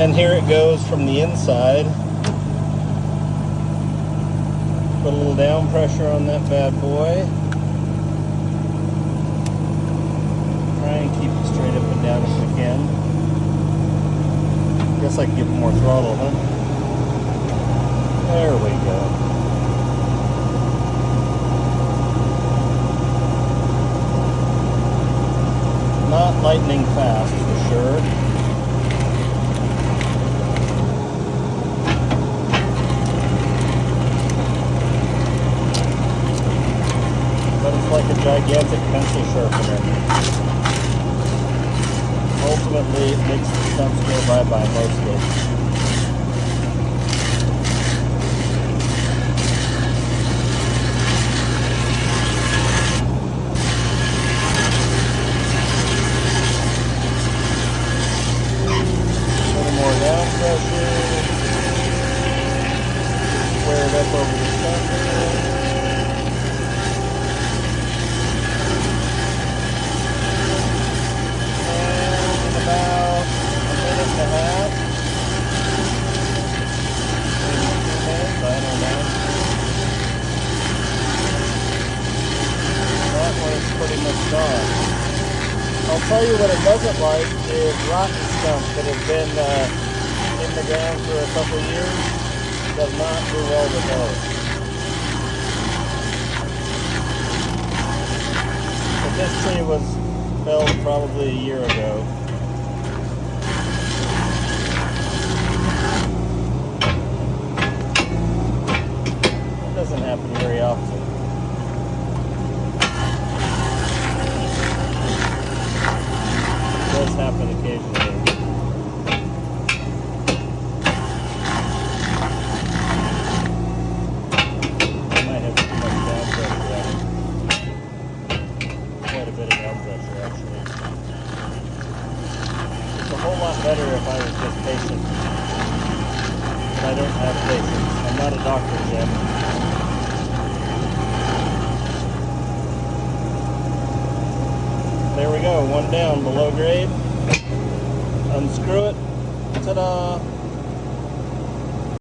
And here it goes from the inside. Put a little down pressure on that bad boy. Try and keep it straight up and down if we can. Guess I can give it more throttle, huh? There we go. Not lightning fast for sure. But it's like a gigantic pencil sharpener. Ultimately, it makes the stumps go bye-bye mostly. More down pressure, square it up over the stumper, and about a minute and a half, maybe 2 minutes, I don't know. That one is pretty much gone. I'll tell you what it doesn't like is rotten stumps that have been in the ground for a couple years. Does not do well with those. But this tree was felled probably a year ago. It doesn't happen very often. Does happen occasionally. I might have too much down pressure on it. Quite a bit of down pressure actually. It's a whole lot better if I was just patient. But I don't have patience. I'm not a doctor yet. There we go, one down, below grade. Unscrew it. Ta-da!